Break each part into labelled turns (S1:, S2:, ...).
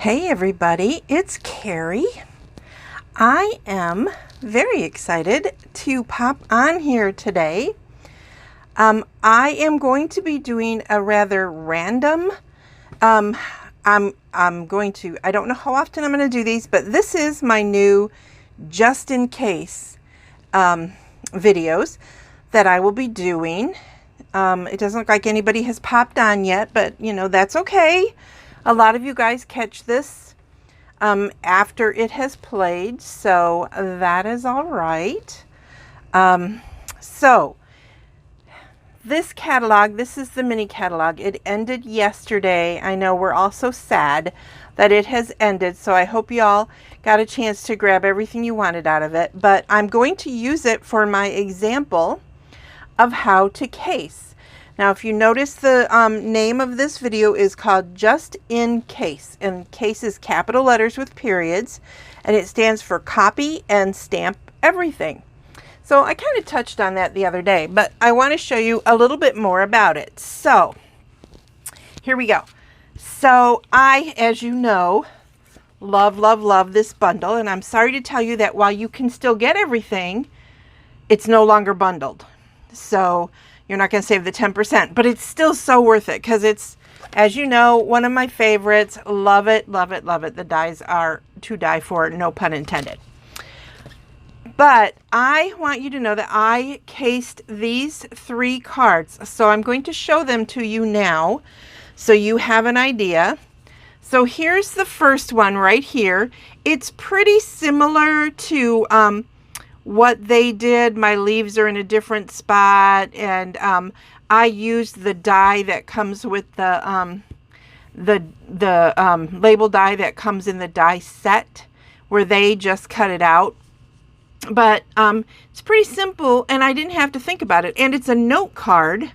S1: Hey everybody, it's Carrie. I am very excited to pop on here today. I am going to be doing a rather random, I don't know how often I'm going to do these, but this is my new just in case videos that I will be doing. It doesn't look like anybody has popped on yet, but you know, that's okay. A lot of you guys catch this after it has played, so that is all right. So this catalog, this is the mini catalog. It ended yesterday. I know we're all so sad that it has ended, so I hope you all got a chance to grab everything you wanted out of it, but I'm going to use it for my example of how to case. Now, if you notice, the name of this video is called Just in Case, and case is capital letters with periods, and it stands for copy and stamp everything. So I kind of touched on that the other day, but I want to show you a little bit more about it. So here we go. So I, as you know, love this bundle, and I'm sorry to tell you that while you can still get everything, it's no longer bundled. So you're not going to save the 10%, but it's still so worth it because it's, as you know, one of my favorites. Love it, love it, love it. The dies are to die for, no pun intended. But I want you to know that I cased these 3 cards. So I'm going to show them to you now so you have an idea. So here's the first one right here. It's pretty similar to what they did. My leaves are in a different spot, and I used the die that comes with the label die that comes in the die set, where they just cut it out. But it's pretty simple, and I didn't have to think about it. And it's a note card,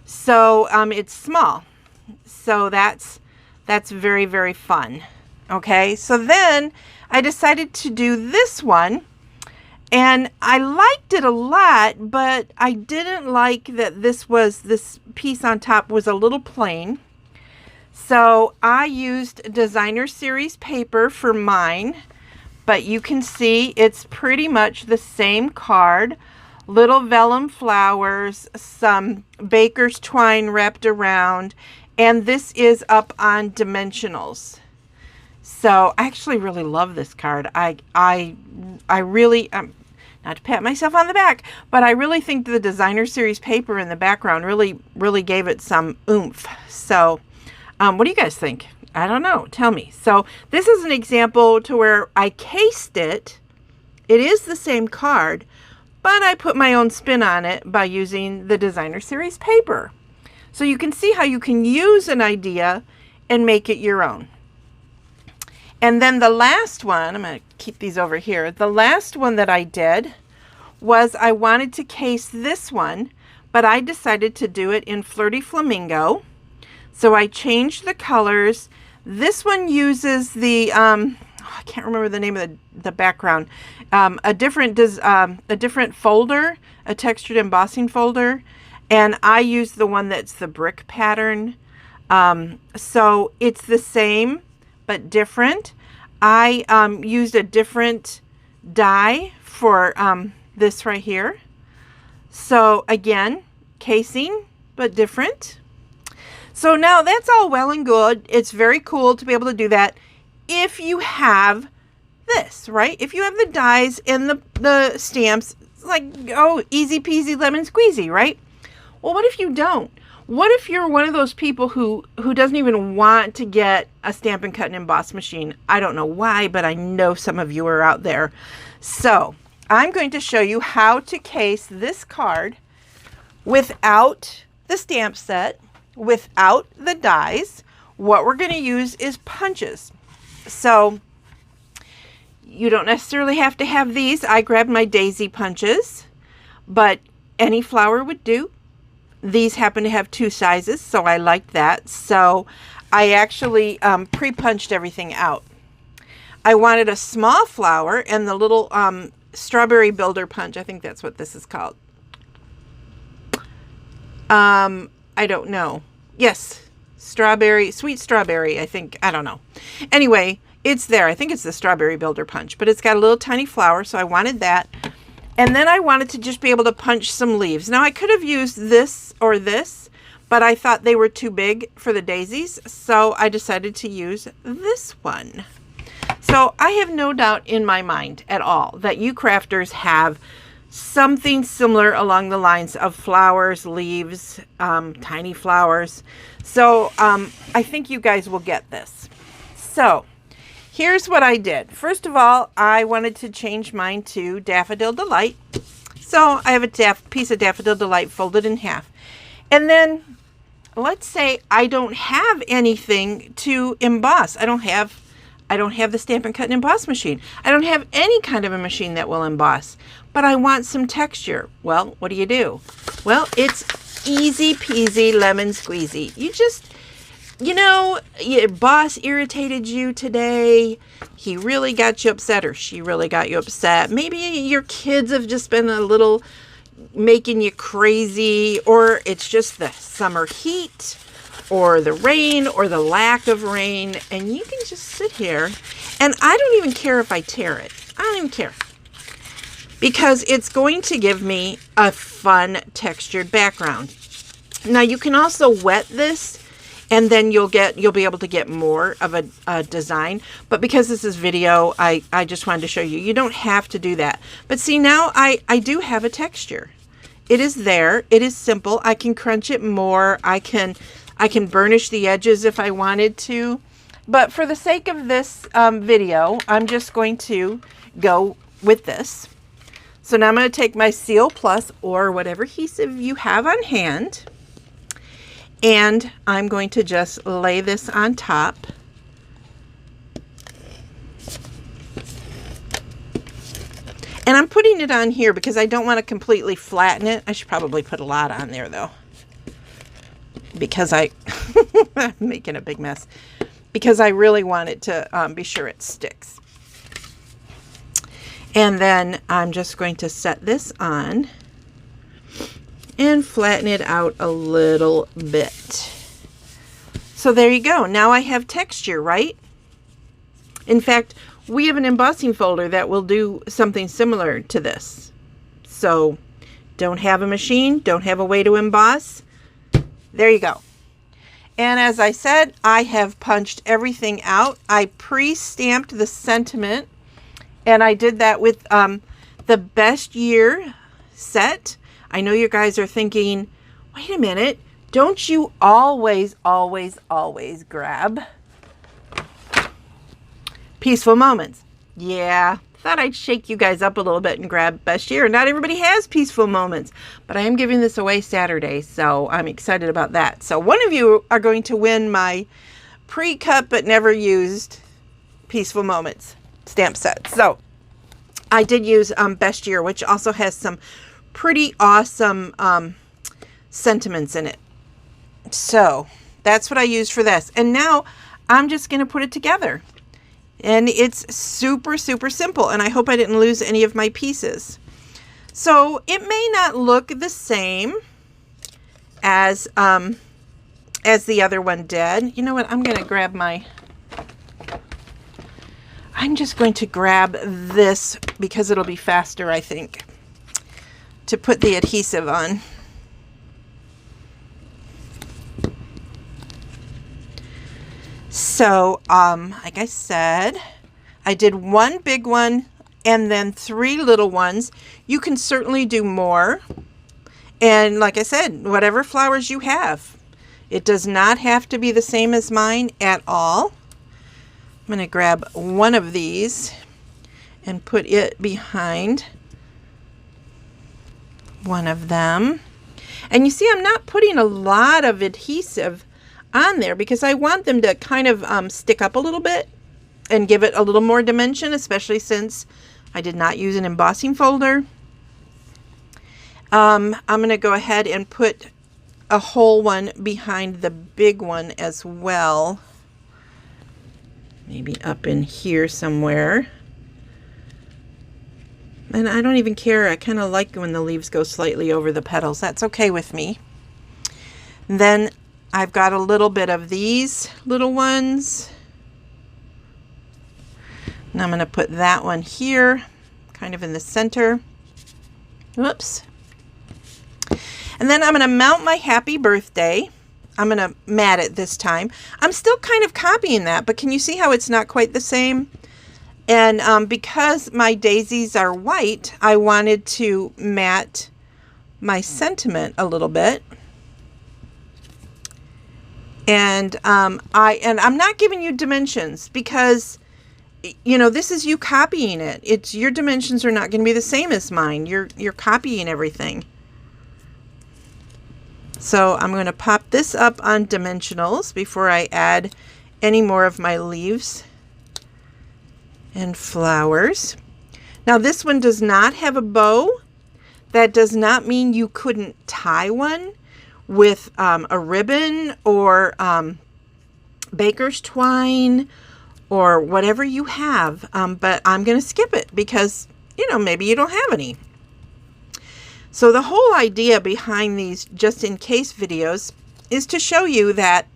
S1: so it's small. So that's very, very fun. Okay, so then I decided to do this one. And I liked it a lot, but I didn't like that this piece on top was a little plain. So I used designer series paper for mine, but you can see it's pretty much the same card. Little vellum flowers, some baker's twine wrapped around, and this is up on dimensionals. So I actually really love this card. I really, not to pat myself on the back, but I really think the designer series paper in the background really gave it some oomph. So what do you guys think? I don't know. Tell me. So this is an example to where I cased it. It is the same card, but I put my own spin on it by using the designer series paper. So you can see how you can use an idea and make it your own. And then the last one, I'm going to keep these over here. The last one that I did was I wanted to case this one, but I decided to do it in Flirty Flamingo. So I changed the colors. This one uses the, I can't remember the name of the background, a different folder, a textured embossing folder. And I used the one that's the brick pattern. So it's the same, but different. I used a different die for this right here. So again, casing, but different. So now that's all well and good. It's very cool to be able to do that if you have this, right? If you have the dies and the stamps, it's like, oh, easy peasy lemon squeezy, right? Well, what if you don't? What if you're one of those people who doesn't even want to get a Stampin' Cut and Emboss machine? I don't know why, but I know some of you are out there. So I'm going to show you how to case this card without the stamp set, without the dies. What we're going to use is punches. So you don't necessarily have to have these. I grabbed my daisy punches, but any flower would do. These happen to have 2 sizes, so I liked that. So I actually pre-punched everything out. I wanted a small flower and the little strawberry builder punch. I think that's what this is called. I don't know. Yes, strawberry, sweet strawberry, I think. I don't know. Anyway, it's there. I think it's the Strawberry Builder Punch, but it's got a little tiny flower, so I wanted that. And then I wanted to just be able to punch some leaves. Now, I could have used this or this, but I thought they were too big for the daisies, so I decided to use this one. So I have no doubt in my mind at all that you crafters have something similar along the lines of flowers, leaves, tiny flowers. So I think you guys will get this. So here's what I did. First of all, I wanted to change mine to Daffodil Delight. So I have a piece of Daffodil Delight folded in half. And then let's say I don't have anything to emboss. I don't have the Stampin' Cut and Emboss machine. I don't have any kind of a machine that will emboss, but I want some texture. Well, what do? Well, it's easy peasy lemon squeezy. You just, your boss irritated you today. He really got you upset, or she really got you upset. Maybe your kids have just been a little making you crazy, or it's just the summer heat, or the rain, or the lack of rain, and you can just sit here, and I don't even care if I tear it. I don't even care, because it's going to give me a fun textured background. Now you can also wet this, and then you'll be able to get more of a design. But because this is video, I just wanted to show you. You don't have to do that. But see, now I do have a texture. It is there. It is simple. I can crunch it more. I can burnish the edges if I wanted to. But for the sake of this video, I'm just going to go with this. So now I'm going to take my Seal Plus or whatever adhesive you have on hand, and I'm going to just lay this on top. And I'm putting it on here because I don't want to completely flatten it. I should probably put a lot on there though, because I'm making a big mess, because I really want it to be sure it sticks. And then I'm just going to set this on and flatten it out a little bit. So there you go. Now I have texture, right? In fact, we have an embossing folder that will do something similar to this. So don't have a machine, don't have a way to emboss. There you go. And as I said, I have punched everything out. I pre-stamped the sentiment, and I did that with the Best Year set. I know you guys are thinking, wait a minute, don't you always grab Peaceful Moments? Yeah, thought I'd shake you guys up a little bit and grab Best Year. Not everybody has Peaceful Moments, but I am giving this away Saturday, so I'm excited about that. So one of you are going to win my pre-cut but never used Peaceful Moments stamp set. So I did use Best Year, which also has some pretty awesome sentiments in it. So that's what I used for this. And now I'm just going to put it together. And it's super simple. And I hope I didn't lose any of my pieces. So it may not look the same as the other one did. You know what? I'm just going to grab this because it'll be faster, I think, to put the adhesive on. So, like I said, I did one big one and then 3 little ones. You can certainly do more. And like I said, whatever flowers you have. It does not have to be the same as mine at all. I'm going to grab one of these and put it behind one of them. And you see, I'm not putting a lot of adhesive on there because I want them to kind of stick up a little bit and give it a little more dimension, especially since I did not use an embossing folder. I'm going to go ahead and put a whole one behind the big one as well. Maybe up in here somewhere. And I don't even care. I kind of like when the leaves go slightly over the petals. That's okay with me. And then I've got a little bit of these little ones. And I'm going to put that one here, kind of in the center. Whoops. And then I'm going to mount my happy birthday. I'm going to mat it this time. I'm still kind of copying that, but can you see how it's not quite the same? And because my daisies are white, I wanted to mat my sentiment a little bit. And I'm not giving you dimensions because, you know, this is you copying it. It's your dimensions are not going to be the same as mine. You're copying everything. So I'm going to pop this up on dimensionals before I add any more of my leaves and flowers. Now this one does not have a bow. That does not mean you couldn't tie one with a ribbon or baker's twine or whatever you have, but I'm going to skip it because, you know, maybe you don't have any. So the whole idea behind these just in case videos is to show you that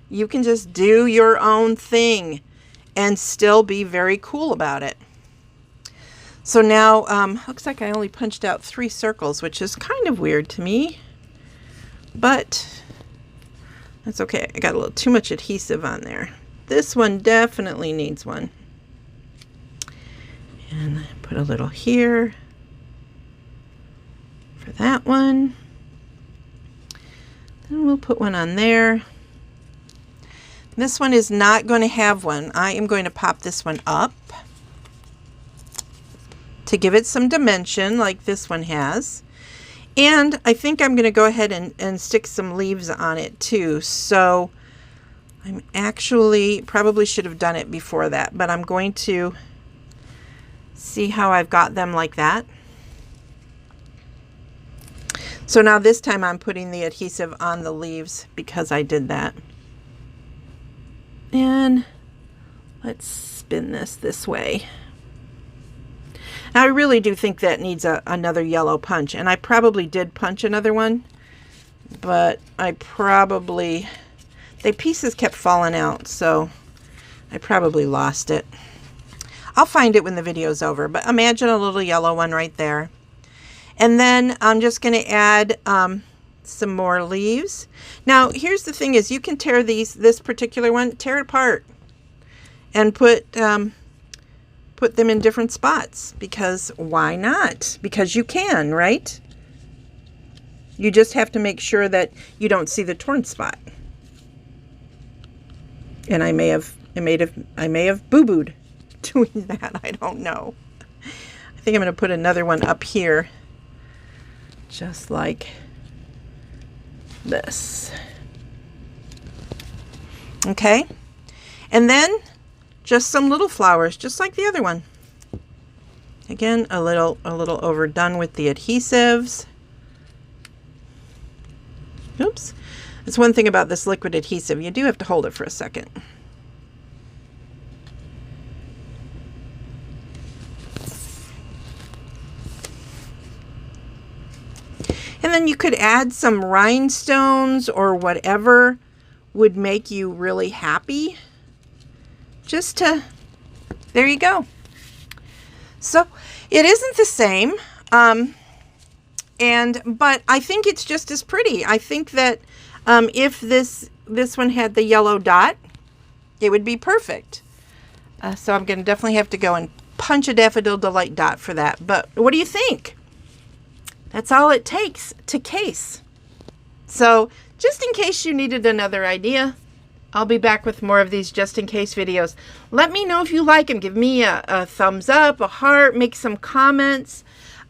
S1: you can just do your own thing and still be very cool about it. So now, looks like I only punched out 3 circles, which is kind of weird to me, but that's okay. I got a little too much adhesive on there. This one definitely needs one. And put a little here for that one. Then we'll put one on there. This one is not going to have one. I am going to pop this one up to give it some dimension like this one has. And I think I'm going to go ahead and stick some leaves on it too. So I'm actually probably should have done it before that, but I'm going to see how I've got them like that. So now this time I'm putting the adhesive on the leaves because I did that. And let's spin this way. Now I really do think that needs another yellow punch, and I probably did punch another one, but the pieces kept falling out, so I probably lost it. I'll find it when the video's over, but imagine a little yellow one right there. And then I'm just going to add some more leaves. Now here's the thing is you can tear this particular one, tear it apart and put them in different spots, because why not? Because you can, right? You just have to make sure that you don't see the torn spot. And I may have boo-booed doing that. I don't know. I think I'm going to put another one up here, just like this. Okay, and then just some little flowers, just like the other one. Again, a little overdone with the adhesives. Oops. That's one thing about this liquid adhesive. You do have to hold it for a second. And then you could add some rhinestones or whatever would make you really happy. There you go. So it isn't the same, but I think it's just as pretty. I think that if this one had the yellow dot, it would be perfect. So I'm going to definitely have to go and punch a Daffodil Delight dot for that. But what do you think? That's all it takes to case. So just in case you needed another idea, I'll be back with more of these just in case videos. Let me know if you like them. Give me a thumbs up, a heart, make some comments.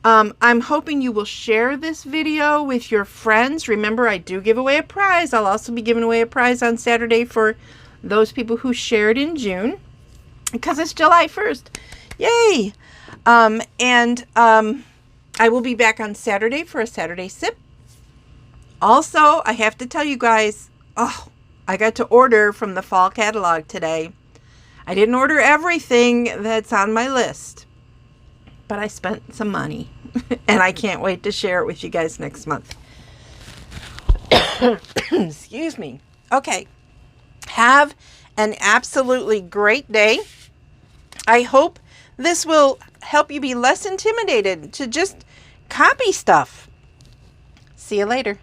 S1: I'm hoping you will share this video with your friends. Remember, I do give away a prize. I'll also be giving away a prize on Saturday for those people who shared in June, because it's July 1st. Yay! I will be back on Saturday for a Saturday sip. Also, I have to tell you guys, I got to order from the fall catalog today. I didn't order everything that's on my list, but I spent some money and I can't wait to share it with you guys next month. Excuse me. Okay. Have an absolutely great day. I hope this will help you be less intimidated to just copy stuff. See you later.